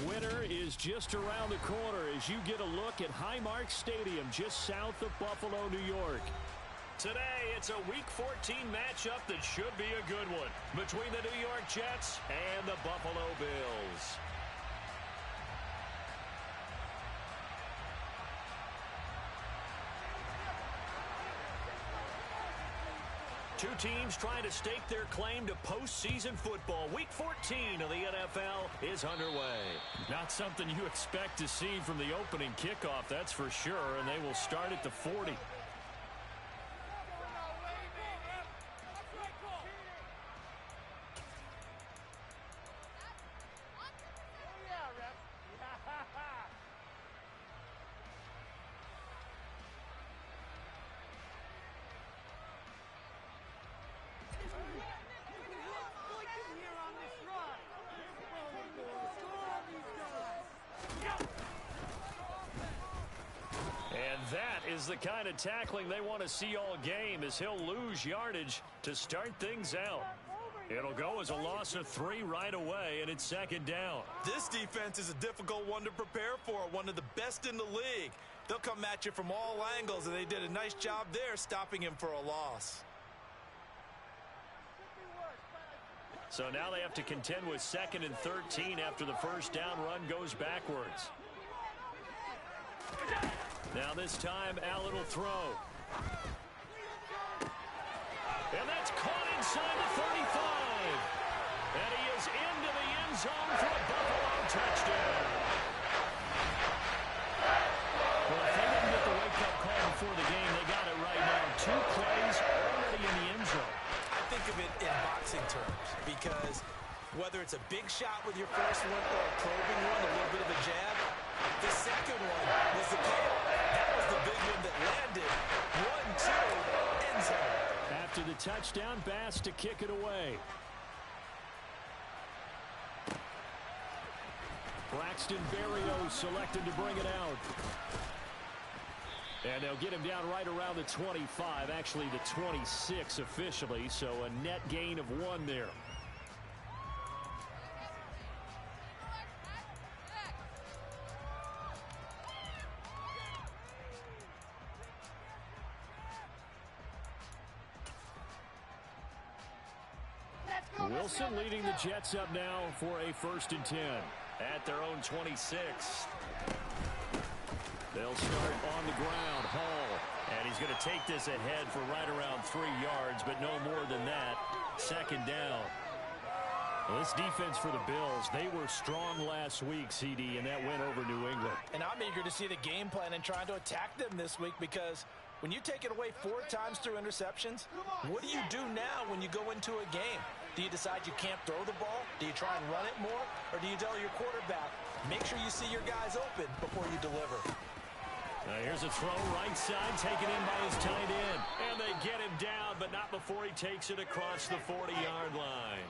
Winter is just around the corner as you get a look at Highmark Stadium just south of Buffalo, New York. Today, it's a Week 14 matchup that should be a good one between the New York Jets and the Buffalo Bills. Two teams trying to stake their claim to postseason football. Week 14 of the NFL is underway. Not something you expect to see from the opening kickoff, that's for sure, and they will start at the 40. The kind of tackling they want to see all game as he'll lose yardage to start things out. It'll go as a loss of 3 right away, and it's second down. This defense is a difficult one to prepare for, one of the best in the league. They'll come at you from all angles, and they did a nice job there stopping him for a loss. So now they have to contend with 2nd and 13 after the first down run goes backwards. Now this time, Allen will throw. And that's caught inside the 35. And he is into the end zone for a Buffalo touchdown. Well, if they didn't get the wake-up call before the game, they got it right now. 2 plays already in the end zone. I think of it in boxing terms because whether it's a big shot with your first one or a probing one, a little bit of a jab, the second one was the payoff. That was the big one that landed. 1-2, end zone. After the touchdown, Bass to kick it away. Braxton Berrios selected to bring it out. And they'll get him down right around the 25, actually the 26 officially, so a net gain of 1 there. Wilson leading the Jets up now for a 1st and 10 at their own 26. They'll start on the ground. Hall. And he's going to take this ahead for right around 3 yards, but no more than that. Second down. Well, this defense for the Bills, they were strong last week, CD, and that went over New England. And I'm eager to see the game plan and trying to attack them this week because when you take it away 4 times through interceptions, what do you do now when you go into a game? Do you decide you can't throw the ball? Do you try and run it more? Or do you tell your quarterback, make sure you see your guys open before you deliver? Now here's a throw right side taken in by his tight end. And they get him down, but not before he takes it across the 40-yard line.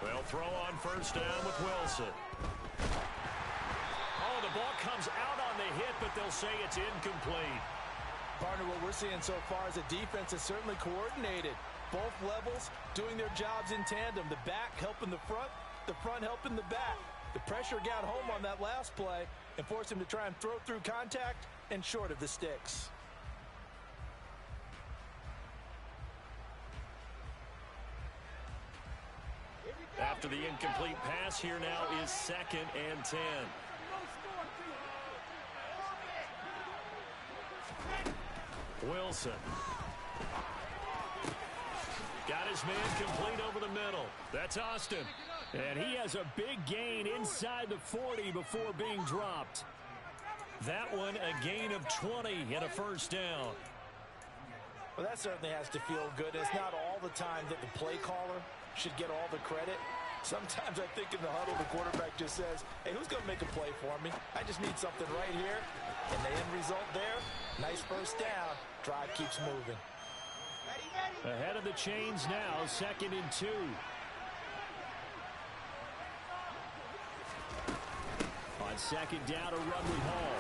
Well, throw on first down with Wilson. Oh, the ball comes out on the hit, but they'll say it's incomplete. Partner, what we're seeing so far is a defense is certainly coordinated. Both levels doing their jobs in tandem. The back helping the front helping the back. The pressure got home on that last play and forced him to try and throw through contact and short of the sticks. After the incomplete pass, here now is 2nd and 10. Wilson. Got his man complete over the middle. That's Austin. And he has a big gain inside the 40 before being dropped. That one a gain of 20 and a first down. Well, that certainly has to feel good. It's not all the time that the play caller should get all the credit. Sometimes I think in the huddle, the quarterback just says, hey, who's going to make a play for me? I just need something right here. And the end result there, nice first down. Drive keeps moving. Ahead of the chains now, 2nd and 2. On second down, a run with Hall.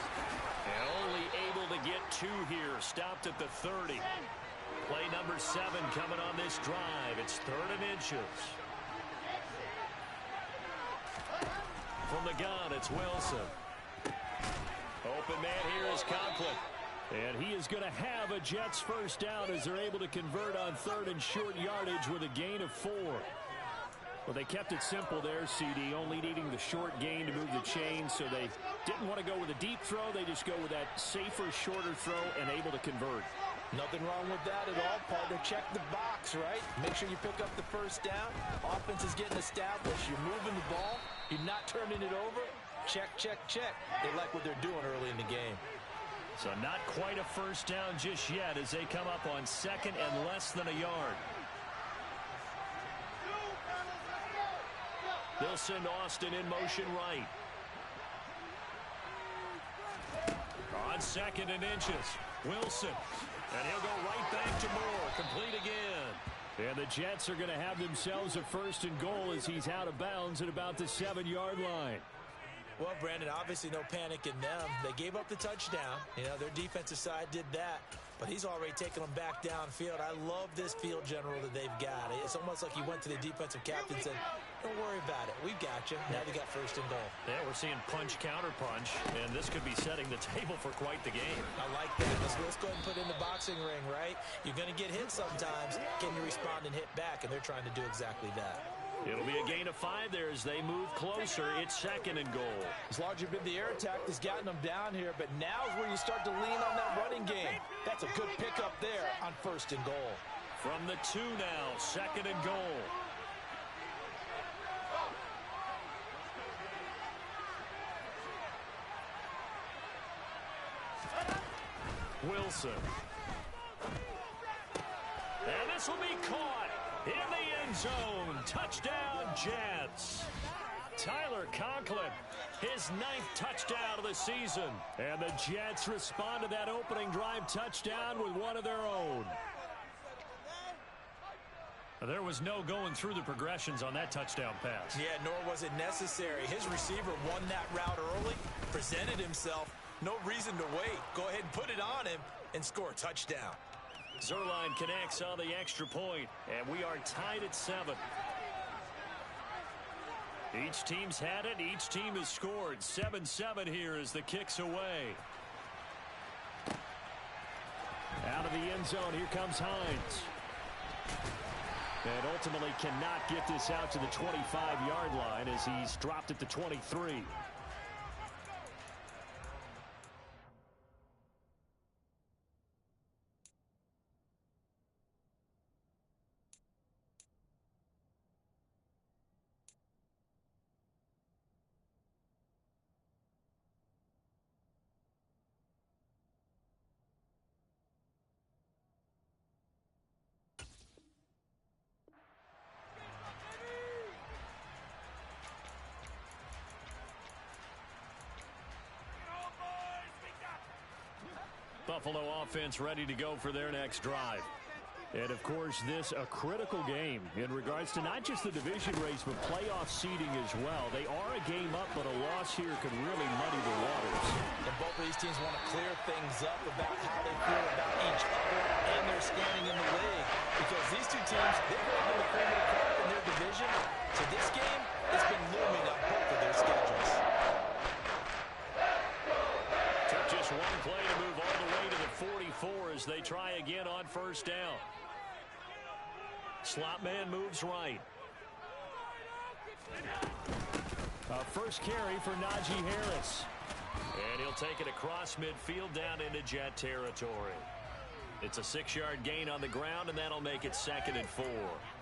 And only able to get 2 here. stopped at the 30. Play number 7 coming on this drive. It's 3rd and inches. From the gun, it's Wilson. Open man here is Conklin. And he is going to have a Jets first down as they're able to convert on 3rd and short yardage with a gain of 4. Well, they kept it simple there, CD, only needing the short gain to move the chains, so they didn't want to go with a deep throw. They just go with that safer, shorter throw and able to convert. Nothing wrong with that at all, partner. Check the box, right? Make sure you pick up the first down. Offense is getting established. You're moving the ball. You're not turning it over. Check, check, check. They like what they're doing early in the game. So not quite a first down just yet as they come up on 2nd and less than a yard. They'll send Austin in motion right. On 2nd and inches, Wilson. And he'll go right back to Moore. Complete again. And the Jets are going to have themselves a 1st and goal as he's out of bounds at about the 7-yard line. Well, Brandon, obviously no panic in them. They gave up the touchdown. You know, their defensive side did that. But he's already taken them back downfield. I love this field general that they've got. It's almost like he went to the defensive captain and said, don't worry about it. We've got you. Now they got 1st and goal. Yeah, we're seeing punch, counter punch, and this could be setting the table for quite the game. I like that. Let's go ahead and put it in the boxing ring, right? You're going to get hit sometimes. Can you respond and hit back? And they're trying to do exactly that. It'll be a gain of 5 there as they move closer. It's 2nd and goal. It's largely been the air attack that's gotten them down here, but now is where you start to lean on that running game. That's a good pickup there on 1st and goal. From the 2 now, 2nd and goal. Wilson. And this will be caught in the end zone. Touchdown, Jets. Tyler Conklin, his 9th touchdown of the season. And the Jets respond to that opening drive touchdown with one of their own. There was no going through the progressions on that touchdown pass. Yeah, nor was it necessary. His receiver won that route early, presented himself. No reason to wait. Go ahead and put it on him and score a touchdown. Zuerlein connects on the extra point, and we are tied at 7. Each team's had it. Each team has scored. 7-7 here as the kick's away. Out of the end zone, here comes Hines. And ultimately cannot get this out to the 25-yard line as he's dropped at the 23. Buffalo offense ready to go for their next drive. And, of course, this a critical game in regards to not just the division race, but playoff seeding as well. They are a game up, but a loss here could really muddy the waters. And both of these teams want to clear things up about how they feel about each other and their standing in the league. Because these two teams, they've really been the cream of the crop in their division. So this game has been looming on both of their schedules. Took just one play to move all the way to the 44 as they try again on 1st down. Slot man moves right. First carry for Najee Harris. And he'll take it across midfield down into Jet territory. It's a 6-yard gain on the ground, and that'll make it 2nd and 4.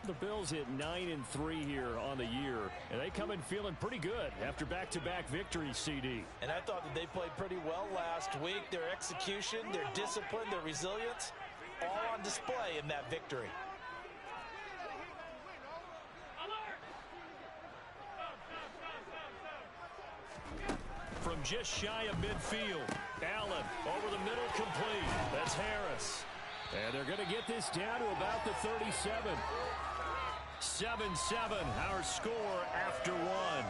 The Bills hit 9-3 here on the year, and they come in feeling pretty good after back-to-back victories, CD. And I thought that they played pretty well last week. Their execution, their discipline, their resilience, all on display in that victory. From just shy of midfield, Allen over the middle, complete. That's Harris. And they're going to get this down to about the 37. 7-7, our score after one.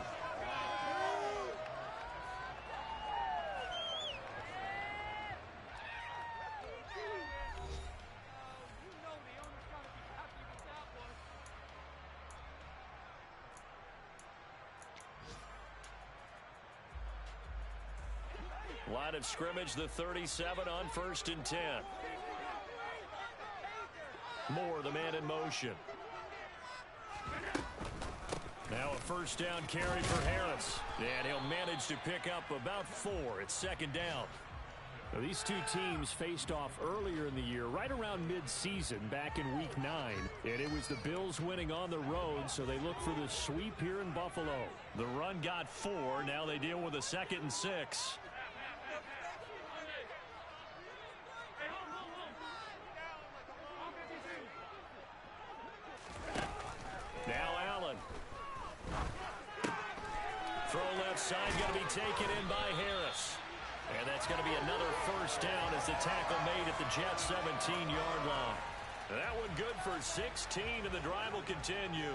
Line of scrimmage, the 37 on 1st and 10. Moore, the man in motion. Now a first down carry for Harris. And he'll manage to pick up about 4. It's 2nd down. Now, these two teams faced off earlier in the year, right around mid-season, back in Week 9. And it was the Bills winning on the road, so they look for the sweep here in Buffalo. The run got 4. Now they deal with a 2nd and 6. Now Allen. Throw left side, going to be taken in by Harris. And that's going to be another first down as the tackle made at the Jets' 17-yard line. That one good for 16, and the drive will continue.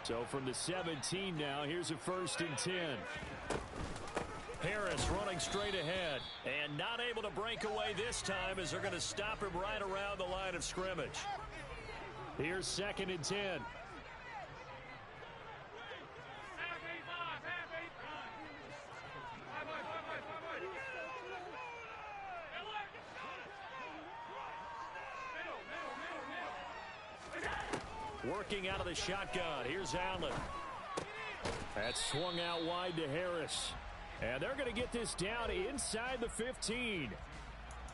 So from the 17 now, here's a 1st and 10. Harris running straight ahead and not able to break away this time as they're going to stop him right around the line of scrimmage. Here's 2nd and 10. Working out of the shotgun. Here's Allen. That's swung out wide to Harris. And they're going to get this down inside the 15.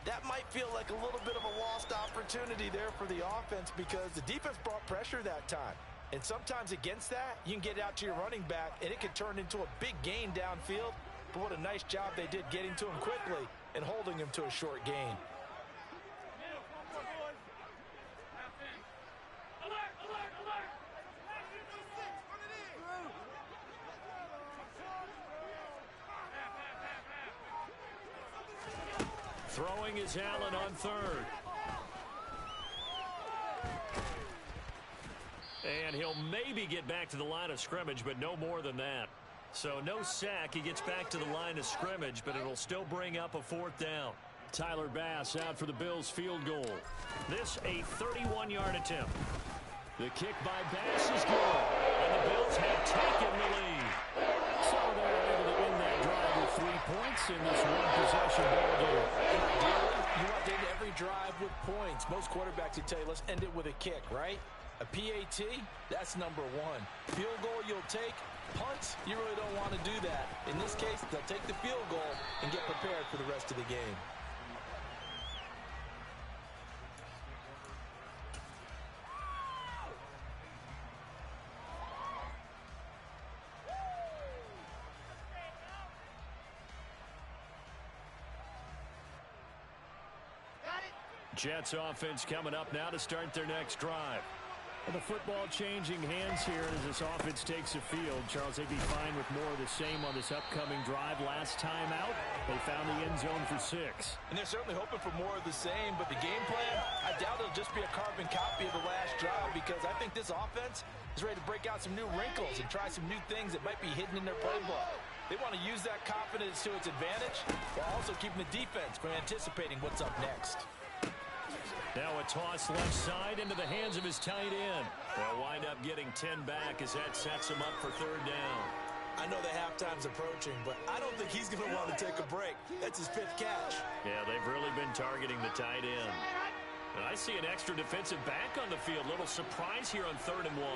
That might feel like a little bit of a lost opportunity there for the offense because the defense brought pressure that time. And sometimes against that, you can get out to your running back, and it can turn into a big gain downfield. But what a nice job they did getting to him quickly and holding him to a short gain. Throwing is Allen on 3rd. And he'll maybe get back to the line of scrimmage, but no more than that. So no sack. He gets back to the line of scrimmage, but it'll still bring up a 4th down. Tyler Bass out for the Bills field goal. This a 31-yard attempt. The kick by Bass is good. And the Bills have taken the lead. So they're able to win that drive with 3 points in this one-possession ball game. You want to end every drive with points. Most quarterbacks would tell you, let's end it with a kick, right? A PAT, that's number 1. Field goal you'll take. Punts, you really don't want to do that. In this case, they'll take the field goal and get prepared for the rest of the game. Jets offense coming up now to start their next drive. And the football changing hands here as this offense takes the field. Charles, they'd be fine with more of the same on this upcoming drive. Last time out, they found the end zone for 6. And they're certainly hoping for more of the same, but the game plan, I doubt it'll just be a carbon copy of the last drive because I think this offense is ready to break out some new wrinkles and try some new things that might be hidden in their playbook. They want to use that confidence to its advantage while also keeping the defense from anticipating what's up next. Now a toss left side into the hands of his tight end. They'll wind up getting 10 back as that sets him up for 3rd down. I know the halftime's approaching, but I don't think he's going to want to take a break. That's his 5th catch. Yeah, they've really been targeting the tight end. And I see an extra defensive back on the field. Little surprise here on 3rd and 1.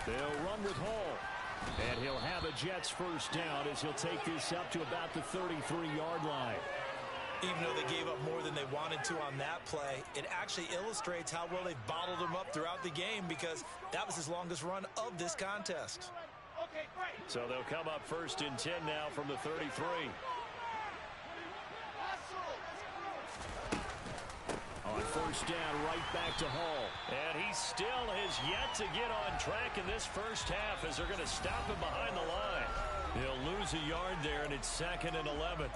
They'll run with Hall. And he'll have a Jets first down as he'll take this up to about the 33-yard line. Even though they gave up more than they wanted to on that play, it actually illustrates how well they've bottled him up throughout the game because that was his longest run of this contest. So they'll come up 1st and 10 now from the 33. On 1st down, right back to Hall. And he still has yet to get on track in this first half as they're going to stop him behind the line. He'll lose a yard there, and it's 2nd and 11.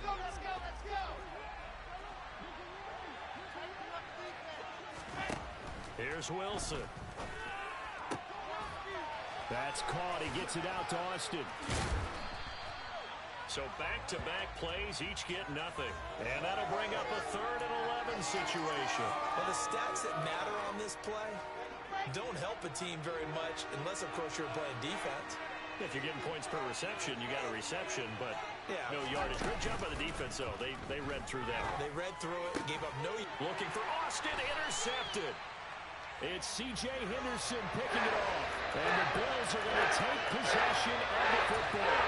Let's go. Here's Wilson. That's caught. He gets it out to Austin. So back-to-back plays, each get nothing. And that'll bring up a 3rd and 11 situation. Well, the stats that matter on this play don't help a team very much unless, of course, you're playing defense. If you're getting points per reception, you got a reception, but yeah, no yardage. Good job by the defense, though. They read through that. They read through it, gave up no... Looking for Austin, intercepted. It's C.J. Henderson picking it off. And the Bills are going to take possession of the football.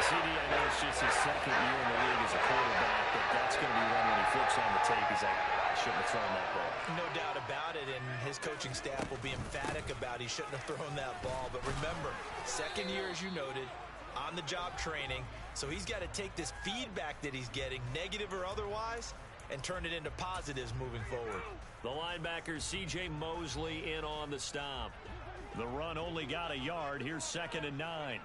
CD, I know it's just his second year in the league as a quarterback, but that's going to be one when he flips on the tape. He's like, I shouldn't have thrown that ball. No doubt about it, and his coaching staff will be emphatic about he shouldn't have thrown that ball. But remember, second year, as you noted, on-the-job training, so he's got to take this feedback that he's getting, negative or otherwise, and turn it into positives moving forward. The linebacker, C.J. Mosley, in on the stop. The run only got a yard. Here's 2nd and 9.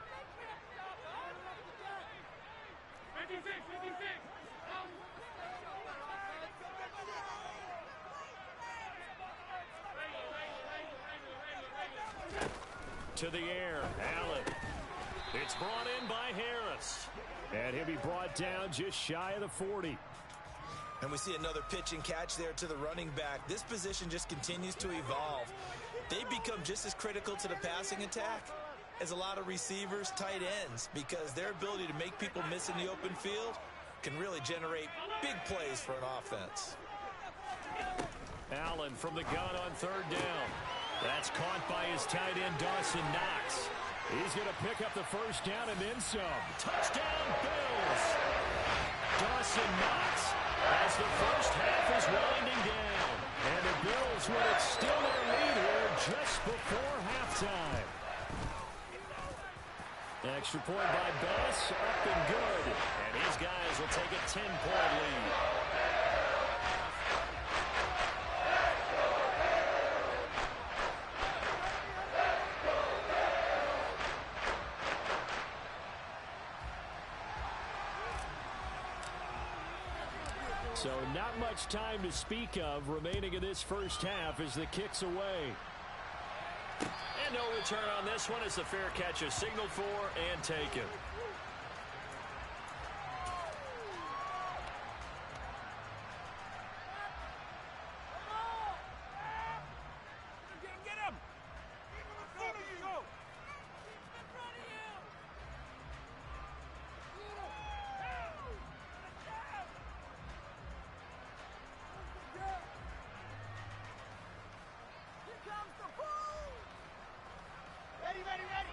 To the air, Allen. It's brought in by Harris. And he'll be brought down just shy of the 40. And we see another pitch and catch there to the running back. This position just continues to evolve. They become just as critical to the passing attack as a lot of receivers, tight ends, because their ability to make people miss in the open field can really generate big plays for an offense. Allen from the gun on 3rd down. That's caught by his tight end, Dawson Knox. He's going to pick up the 1st down and then some. Touchdown, Bills! Dawson Knox as the first half is winding down. And the Bills will extend their lead here just before halftime. Extra point by Bess, up and good. And these guys will take a 10-point lead. So not much time to speak of remaining in this first half as the kick's away. And no return on this one as the fair catch is signaled for and taken.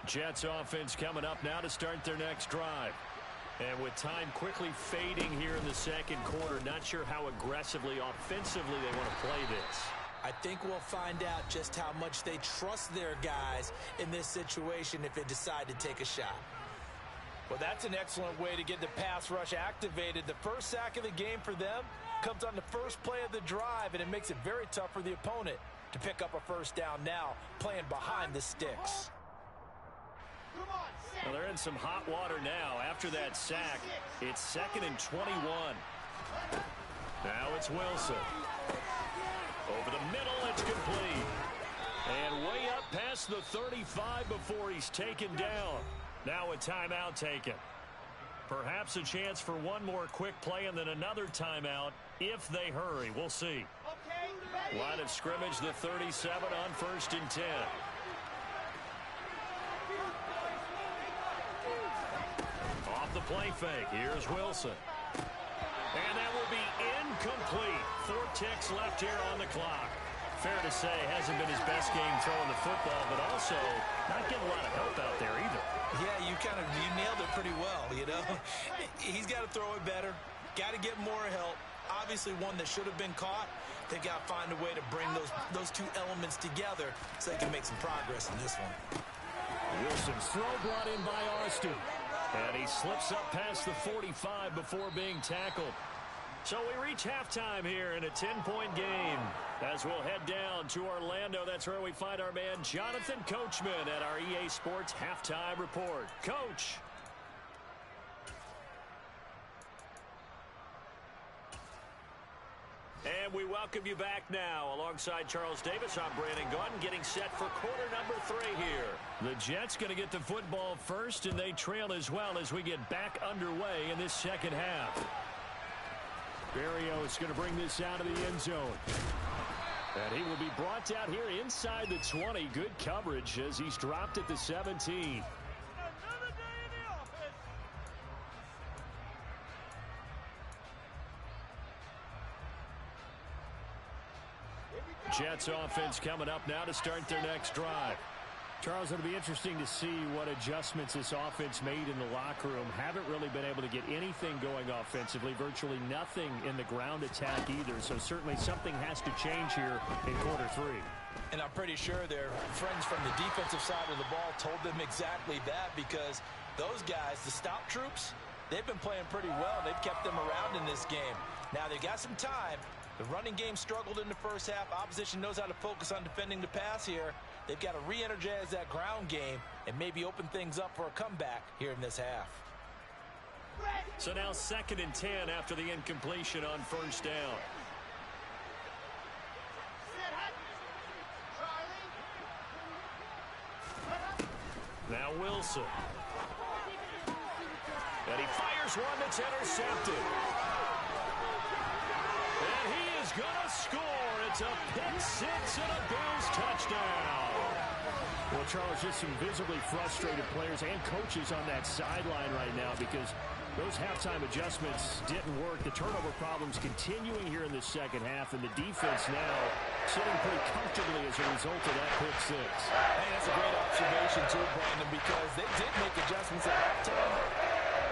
Jets offense coming up now to start their next drive. And with time quickly fading here in the second quarter, not sure how aggressively, offensively they want to play this. I think we'll find out just how much they trust their guys in this situation if they decide to take a shot. Well, that's an excellent way to get the pass rush activated. The first sack of the game for them comes on the first play of the drive, and it makes it very tough for the opponent to pick up a 1st down now, playing behind the sticks. Well, they're in some hot water now. After that sack, it's 2nd and 21. Now it's Wilson. Over the middle, it's complete. And way up past the 35 before he's taken down. Now a timeout taken. Perhaps a chance for one more quick play and then another timeout if they hurry. We'll see. Line of scrimmage, the 37 on 1st and 10. Off the play fake. Here's Wilson. And that will be incomplete. 4 ticks left here on the clock. Fair to say, hasn't been his best game throwing the football, but also not getting a lot of help out there either. Yeah, you nailed it pretty well, you know. He's got to throw it better. Got to get more help. Obviously one that should have been caught. They've got to find a way to bring those two elements together so they can make some progress in this one. Wilson's throw brought in by Austin. And he slips up past the 45 before being tackled. So we reach halftime here in a 10-point game. As we'll head down to Orlando, that's where we find our man Jonathan Coachman at our EA Sports Halftime Report. Coach. And we welcome you back now. Alongside Charles Davis, I'm Brandon Gaudin, getting set for quarter number 3 here. The Jets going to get the football first, and they trail as well as we get back underway in this second half. Berrios going to bring this out of the end zone. And he will be brought down here inside the 20. Good coverage as he's dropped at the 17. Jets offense coming up now to start their next drive. Charles, it'll be interesting to see what adjustments this offense made in the locker room. Haven't really been able to get anything going offensively, virtually nothing in the ground attack either. So certainly something has to change here in quarter three. And I'm pretty sure their friends from the defensive side of the ball told them exactly that, because those guys, the stop troops, they've been playing pretty well. They've kept them around in this game. Now they've got some time. The running game struggled in the first half. Opposition knows how to focus on defending the pass here. They've got to re-energize that ground game and maybe open things up for a comeback here in this half. So now 2nd and 10 after the incompletion on first down. Now Wilson. And he fires one that's intercepted. And he is going to score. It's a pick six and a Bills touchdown. Well, Charles, just some visibly frustrated players and coaches on that sideline right now because those halftime adjustments didn't work. The turnover problems continuing here in the second half, and the defense now sitting pretty comfortably as a result of that pick six. Hey, that's a great observation too, Brandon, because they did make adjustments at halftime.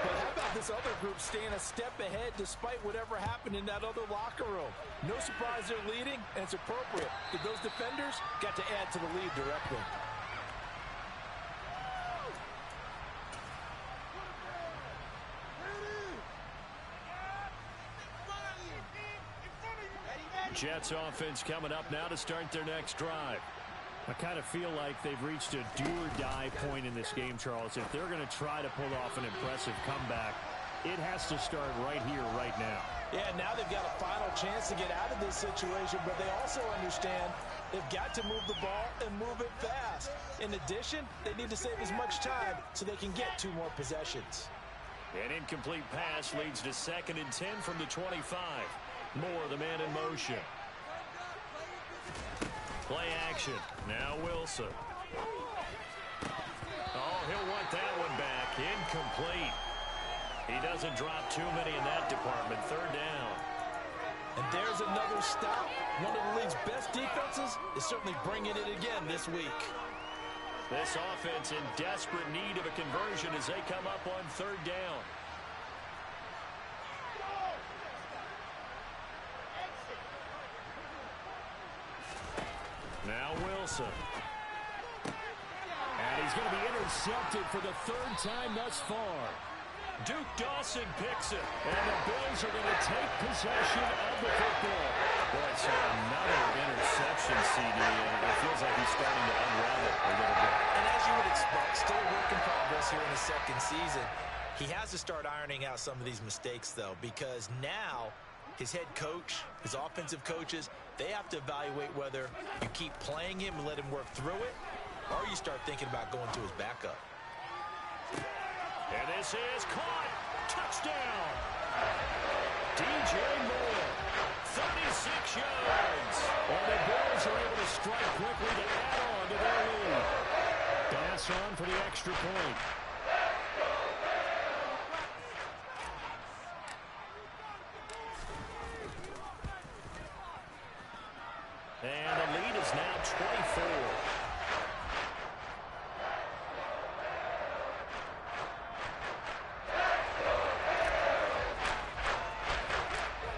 But how about this other group staying a step ahead despite whatever happened in that other locker room? No surprise they're leading, and it's appropriate that those defenders got to add to the lead directly. Jets offense coming up now to start their next drive. I kind of feel like they've reached a do-or-die point in this game, Charles. If they're going to try to pull off an impressive comeback, it has to start right here, right now. Yeah, now they've got a final chance to get out of this situation, but they also understand they've got to move the ball and move it fast. In addition, they need to save as much time so they can get 2 more possessions. An incomplete pass leads to 2nd and 10 from the 25. Moore, the man in motion. Play action. Now Wilson. Oh, he'll want that one back. Incomplete. He doesn't drop too many in that department. 3rd down. And there's another stop. One of the league's best defenses is certainly bringing it again this week. This offense in desperate need of a conversion as they come up on 3rd down. Now Wilson. And he's going to be intercepted for the 3rd time thus far. Duke Dawson picks it. And the Bills are going to take possession of the football. Boy, so another interception, CD, and it feels like he's starting to unravel a little bit. And as you would expect, still a work in progress here in the 2nd season. He has to start ironing out some of these mistakes, though, because now his head coach, his offensive coaches, they have to evaluate whether you keep playing him and let him work through it, or you start thinking about going to his backup. And this is caught. Touchdown. DJ Moore. 36 yards. And the Bills are able to strike quickly to add on to their lead. Pass on for the extra point. And the lead is now 24.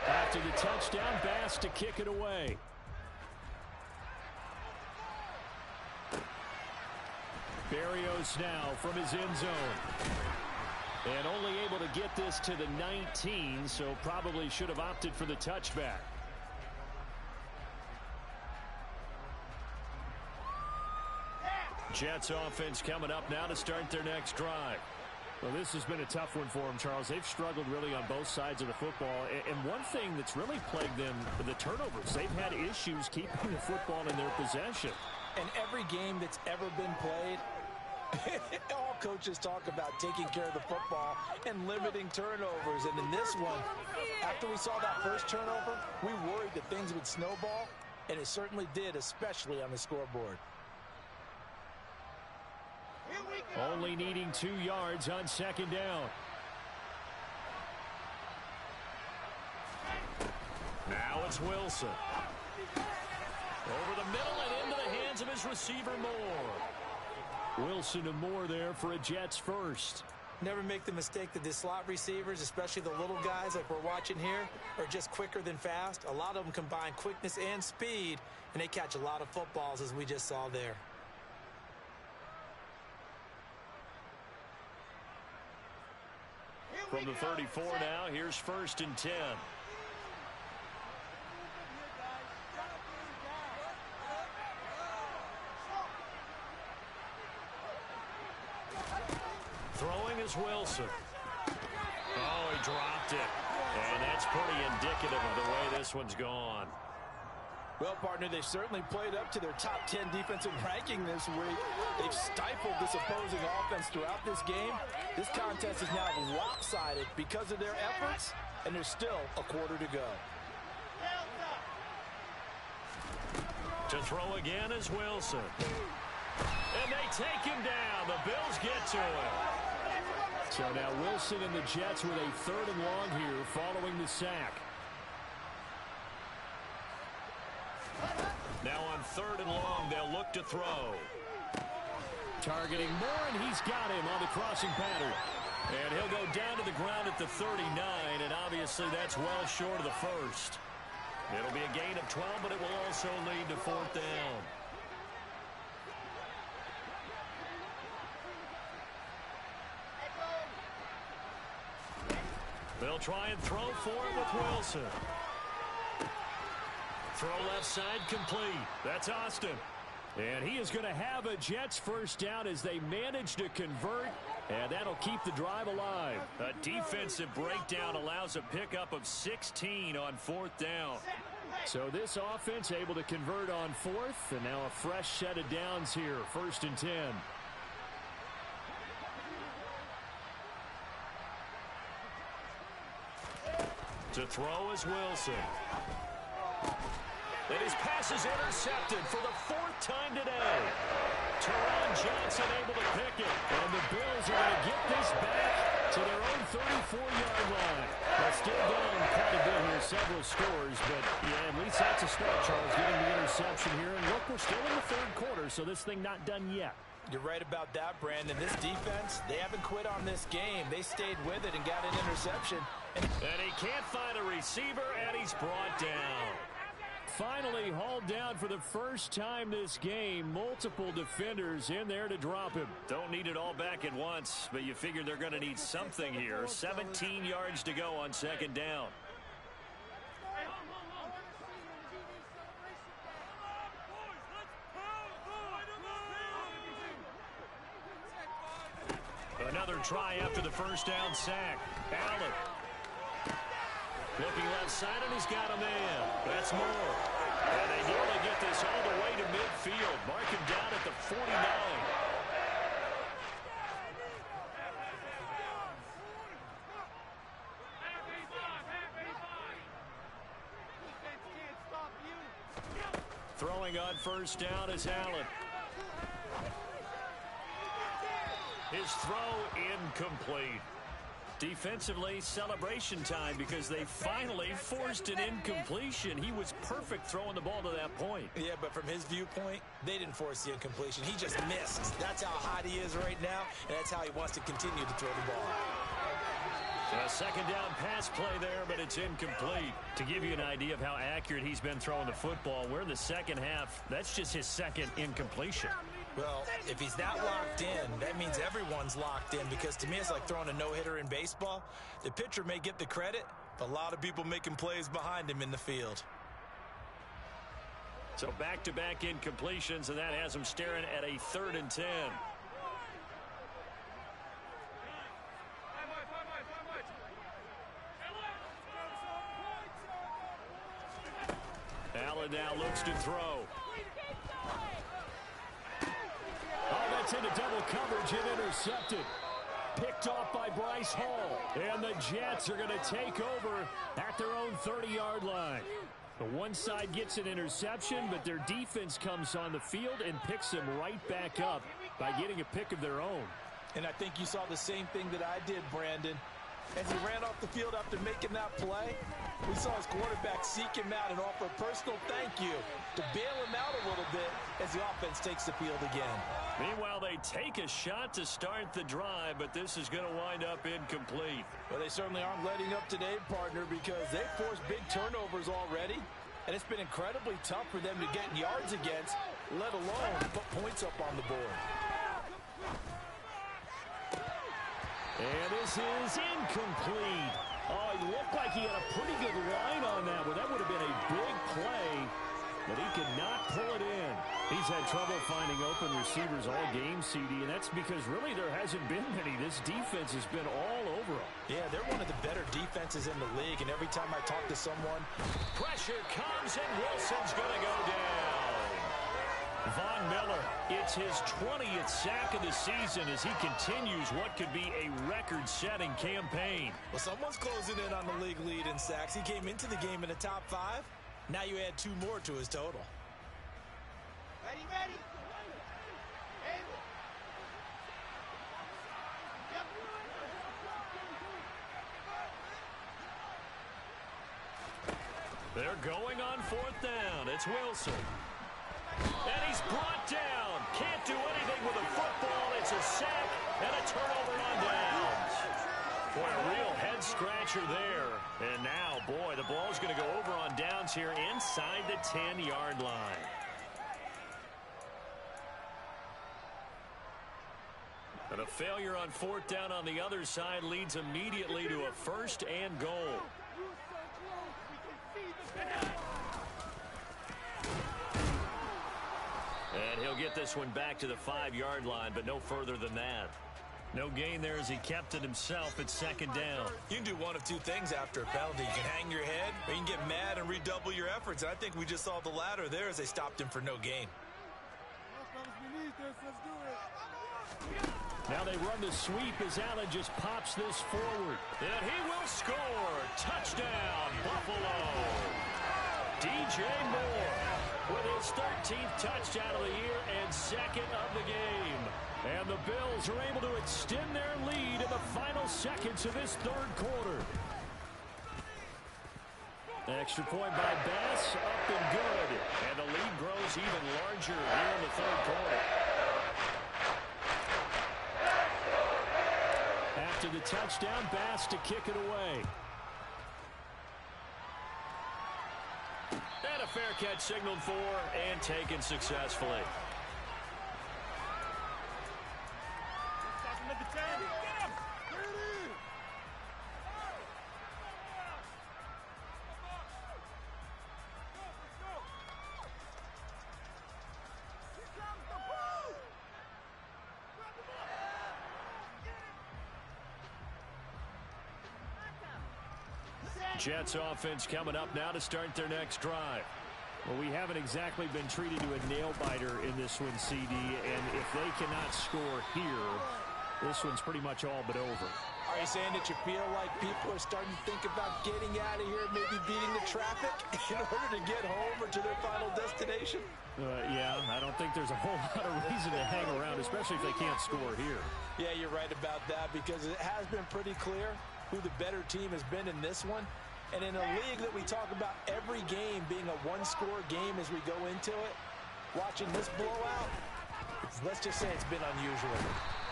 After the touchdown, Bass to kick it away. Berrios now from his end zone. And only able to get this to the 19, so probably should have opted for the touchback. Jets offense coming up now to start their next drive. Well, this has been a tough one for them, Charles. They've struggled really on both sides of the football. And one thing that's really plagued them, the turnovers. They've had issues keeping the football in their possession. And every game that's ever been played, all coaches talk about taking care of the football and limiting turnovers. And in this one, after we saw that first turnover, we worried that things would snowball, and it certainly did, especially on the scoreboard. Only needing 2 yards on 2nd down. Now it's Wilson. Over the middle and into the hands of his receiver, Moore. Wilson and Moore there for a Jets first. Never make the mistake that the slot receivers, especially the little guys like we're watching here, are just quicker than fast. A lot of them combine quickness and speed, and they catch a lot of footballs, as we just saw there. From the 34 now, here's 1st and 10. Throwing is Wilson. Oh, he dropped it. And that's pretty indicative of the way this one's gone. Well, partner, they've certainly played up to their top 10 defensive ranking this week. They've stifled this opposing offense throughout this game. This contest is now lopsided because of their efforts, and there's still a quarter to go. To throw again is Wilson. And they take him down. The Bills get to him. So now Wilson and the Jets with a 3rd and long here following the sack. Now on 3rd and long, they'll look to throw. Targeting Moore, and he's got him on the crossing pattern. And he'll go down to the ground at the 39, and obviously that's well short of the first. It'll be a gain of 12, but it will also lead to 4th down. They'll try and throw for it with Wilson. Throw left side complete. That's Austin. And he is going to have a Jets first down as they manage to convert, and that'll keep the drive alive. A defensive breakdown allows a pickup of 16 on 4th down. So this offense able to convert on 4th, and now a fresh set of downs here, 1st and 10. To throw is Wilson. And his pass is intercepted for the 4th time today. Teron Johnson able to pick it. And the Bills are going to get this back to their own 34-yard line. They're still down quite a bit here, several scores. But, yeah, at least that's a start, Charles, getting the interception here. And look, we're still in the 3rd quarter, so this thing not done yet. You're right about that, Brandon. This defense, they haven't quit on this game. They stayed with it and got an interception. And he can't find a receiver, and he's brought down. Finally hauled down for the first time this game. Multiple defenders in there to drop him. Don't need it all back at once, but you figure they're going to need something here. 17 yards to go on 2nd down. Another try after the first down sack. Allen. Looking left side, and he's got a man. That's Moore. And they nearly get this all the way to midfield. Mark him down at the 49. Throwing on 1st down is Allen. His throw incomplete. Defensively, celebration time because they finally forced an incompletion. He was perfect throwing the ball to that point. Yeah, but from his viewpoint, they didn't force the incompletion. He just missed. That's how hot he is right now, and that's how he wants to continue to throw the ball. A 2nd down pass play there, but it's incomplete. To give you an idea of how accurate he's been throwing the football, we're in the 2nd half. That's just his 2nd incompletion. Well, if he's not locked in, that means everyone's locked in, because to me it's like throwing a no-hitter in baseball. The pitcher may get the credit, but a lot of people making plays behind him in the field. So back-to-back incompletions, and that has him staring at a 3rd and 10. Allen now looks to throw. Oh, that's into double coverage and intercepted. Picked off by Bryce Hall. And the Jets are going to take over at their own 30-yard line. The one side gets an interception, but their defense comes on the field and picks them right back up by getting a pick of their own. And I think you saw the same thing that I did, Brandon. as he ran off the field after making that play. We saw his quarterback seek him out and offer a personal thank you to bail him out a little bit as the offense takes the field again. Meanwhile, they take a shot to start the drive, but this is going to wind up incomplete. Well, they certainly aren't letting up today, partner, because they've forced big turnovers already, and it's been incredibly tough for them to get yards against, let alone put points up on the board. And this is incomplete. Oh, he looked like he had a pretty good line on that one. That would have been a big play, but he could not pull it in. He's had trouble finding open receivers all game, CD, and that's because really there hasn't been many. This defense has been all over him. Yeah, they're one of the better defenses in the league, and every time I talk to someone, pressure comes, and Wilson's going to go down. Von Miller, it's his 20th sack of the season as he continues what could be a record-setting campaign. Well, someone's closing in on the league lead in sacks. He came into the game in the top 5. Now you add 2 more to his total. Ready, ready. They're going on 4th down. It's Wilson. And he's brought down. Can't do anything with a football. It's a sack and a turnover on downs. Boy, a real head-scratcher there. And now, boy, the ball's going to go over on downs here inside the 10-yard line. And a failure on 4th down on the other side leads immediately to a 1st and goal. And he'll get this one back to the 5-yard line, but no further than that. No gain there as he kept it himself at 2nd down. You can do one of 2 things after a penalty. You can hang your head, or you can get mad and redouble your efforts. And I think we just saw the latter there as they stopped him for no gain. Now they run the sweep as Allen just pops this forward. And he will score. Touchdown, Buffalo. DJ Moore with his 13th touchdown of the year and 2nd of the game. And the Bills are able to extend their lead in the final seconds of this 3rd quarter. Extra point by Bass, up and good. And the lead grows even larger here in the 3rd quarter. After the touchdown, Bass to kick it away. And a fair catch signaled for and taken successfully. Jets offense coming up now to start their next drive. Well, we haven't exactly been treated to a nail-biter in this one, CD, and if they cannot score here, this one's pretty much all but over. Are you saying that you feel like people are starting to think about getting out of here, maybe beating the traffic in order to get home or to their final destination? Yeah, I don't think there's a whole lot of reason to hang around, especially if they can't score here. Yeah, you're right about that because it has been pretty clear who the better team has been in this one. And in a league that we talk about every game being a one-score game as we go into it, watching this blowout, let's just say it's been unusual.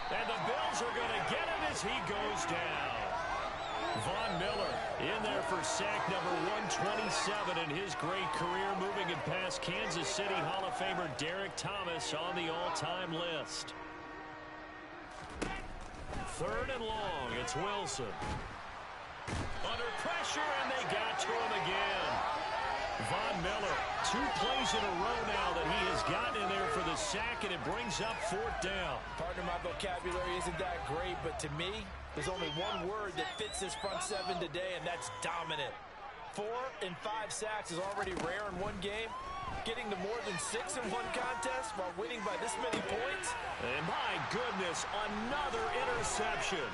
And the Bills are going to get him as he goes down. Von Miller in there for sack number 127 in his great career, moving it past Kansas City Hall of Famer Derek Thomas on the all-time list. 3rd and long, it's Wilson. Under pressure, and they got to him again. Von Miller, 2 plays in a row now that he has gotten in there for the sack, and it brings up 4th down. Partner, my vocabulary isn't that great, but to me, there's only one word that fits this front 7 today, and that's dominant. 4 and 5 sacks is already rare in one game. Getting to more than 6 in one contest while winning by this many points. And my goodness, another interception.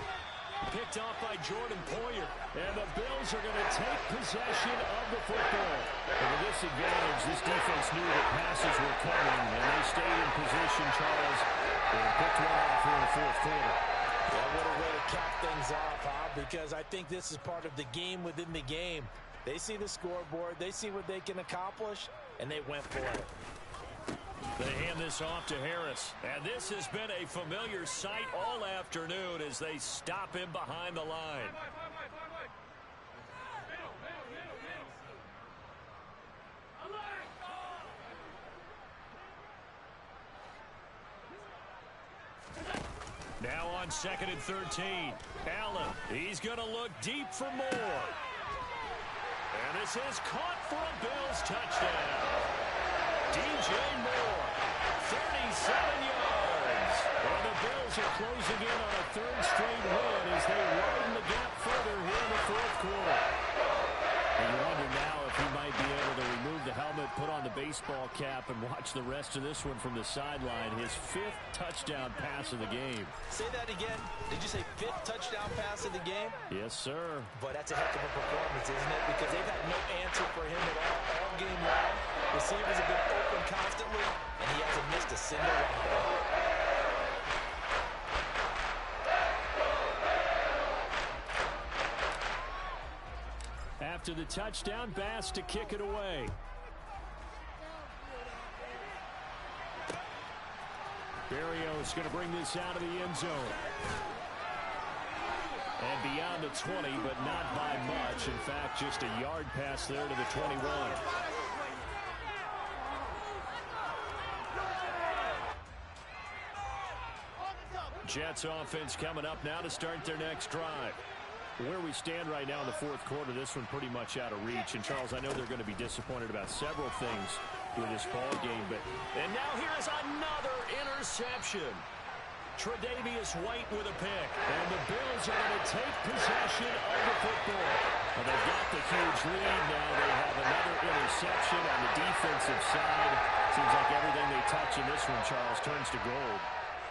Picked off by Jordan Poyer. And the Bills are going to take possession of the football. And with this advantage, this defense knew that passes were coming, and they stayed in position, Charles, and picked one off here in the 4th quarter. Yeah, what a way to cap things off, huh? Because I think this is part of the game within the game. They see the scoreboard, they see what they can accomplish, and they went for it. They hand this off to Harris. And this has been a familiar sight all afternoon as they stop him behind the line. Now on 2nd and 13. Allen, he's going to look deep for more. And this is caught for a Bills touchdown. DJ Moore, 37 yards. And the Bills are closing in on a third straight win as they widen the gap further here in the fourth quarter. And you wonder now if he might be able to remove the helmet, put on the baseball cap, and watch the rest of this one from the sideline. His 5th touchdown pass of the game. Say that again. Did you say 5th touchdown pass of the game? Yes, sir. But that's a heck of a performance, isn't it? Because they've had no answer for him at all game long. Receivers have been open constantly, and he hasn't missed a single one. After the touchdown, Bass to kick it away. Berrios going to bring this out of the end zone. And beyond the 20, but not by much. In fact, just a yard pass there to the 21. Jets offense coming up now to start their next drive. Where we stand right now in the fourth quarter, this one pretty much out of reach. And, Charles, I know they're going to be disappointed about several things with this ball game. And now here is another interception. Tre'Davious White with a pick. And the Bills are going to take possession of the football. Well, they've got the huge lead now. They have another interception on the defensive side. Seems like everything they touch in this one, Charles, turns to gold.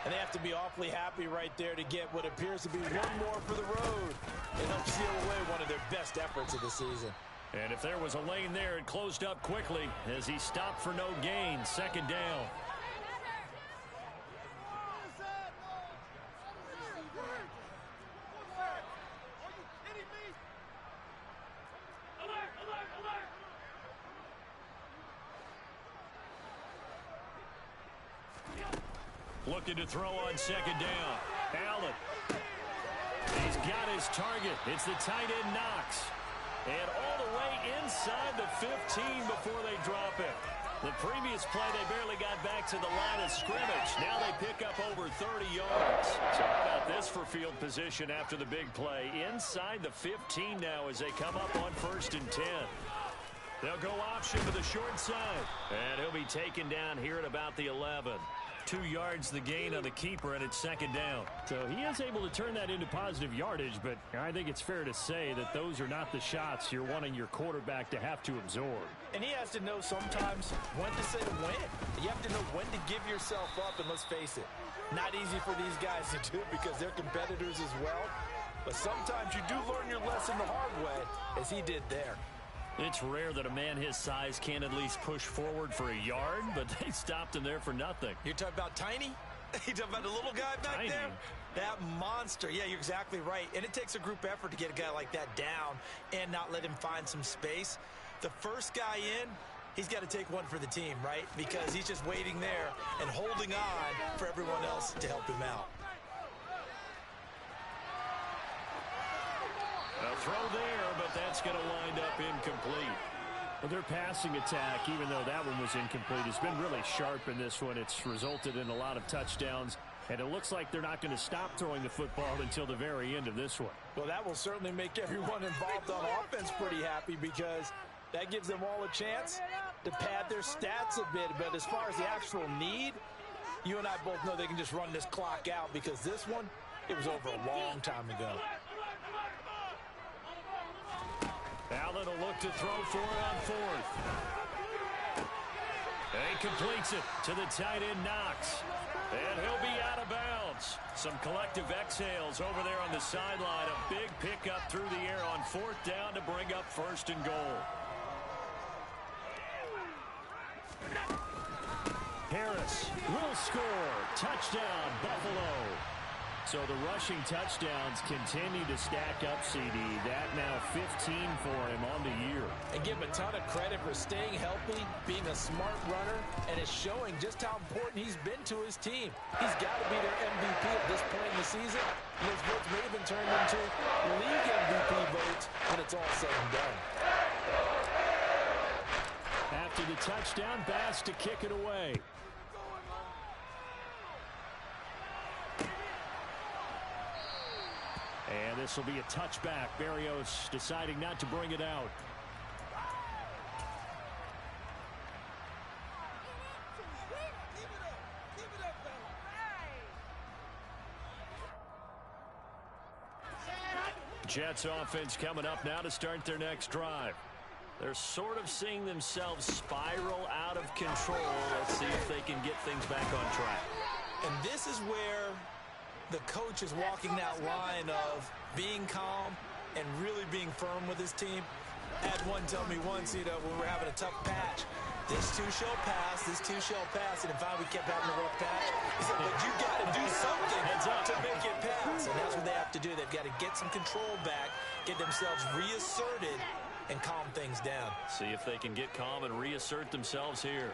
And they have to be awfully happy right there to get what appears to be one more for the road. It helps seal away one of their best efforts of the season. And if there was a lane there, it closed up quickly as he stopped for no gain. 2nd down. Looking to throw on 2nd down. Allen. He's got his target. It's the tight end Knox. And all the way inside the 15 before they drop it. The previous play, they barely got back to the line of scrimmage. Now they pick up over 30 yards. So how about this for field position after the big play? Inside the 15 now as they come up on 1st and 10. They'll go option to the short side. And he'll be taken down here at about the 11. 2 yards the gain on the keeper, and it's 2nd down. So he is able to turn that into positive yardage, but I think it's fair to say that those are not the shots you're wanting your quarterback to have to absorb. And he has to know sometimes when to say to win. You have to know when to give yourself up, and let's face it, not easy for these guys to do because they're competitors as well. But sometimes you do learn your lesson the hard way, as he did there. It's rare that a man his size can't at least push forward for a yard, but they stopped him there for nothing. You're talking about Tiny? You're talking about the little guy back there? That monster. Yeah, you're exactly right. And it takes a group effort to get a guy like that down and not let him find some space. The first guy in, he's got to take one for the team, right? Because he's just waiting there and holding on for everyone else to help him out. A throw there, but that's going to wind up incomplete. Well, their passing attack, even though that one was incomplete, has been really sharp in this one. It's resulted in a lot of touchdowns, and it looks like they're not going to stop throwing the football until the very end of this one. Well, that will certainly make everyone involved on offense pretty happy because that gives them all a chance to pad their stats a bit. But as far as the actual need, you and I both know they can just run this clock out because this one, it was over a long time ago. Allen will look to throw for it on 4th. And he completes it to the tight end Knox. And he'll be out of bounds. Some collective exhales over there on the sideline. A big pickup through the air on 4th down to bring up 1st and goal. Harris will score. Touchdown, Buffalo. So the rushing touchdowns continue to stack up, CD. That now 15 for him on the year. And give him a ton of credit for staying healthy, being a smart runner, and it's showing just how important he's been to his team. He's got to be their MVP at this point in the season. And his votes may have been turned into league MVP votes when it's all said and done. After the touchdown, Bass to kick it away. And this will be a touchback. Berrios deciding not to bring it out. Jets offense coming up now to start their next drive. They're sort of seeing themselves spiral out of control. Let's see if they can get things back on track. And this is where the coach is walking that line of being calm and really being firm with his team. I had one tell me once, when we were having a tough patch, this too shall pass, this too shall pass, and if we kept having a rough patch, he said, but you got to do something to make it pass. And that's what they have to do. They've got to get some control back, get themselves reasserted, and calm things down. See if they can get calm and reassert themselves here.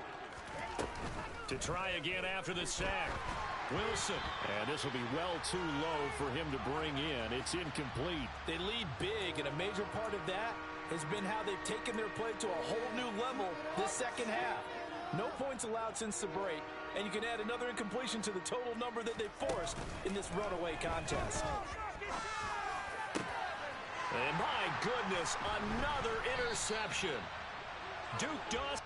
To try again after the sack. Wilson. And this will be well too low for him to bring in. It's incomplete. They lead big, and a major part of that has been how they've taken their play to a whole new level this second half. No points allowed since the break, and you can add another incompletion to the total number that they forced in this runaway contest. And my goodness, another interception. Duke Dawson.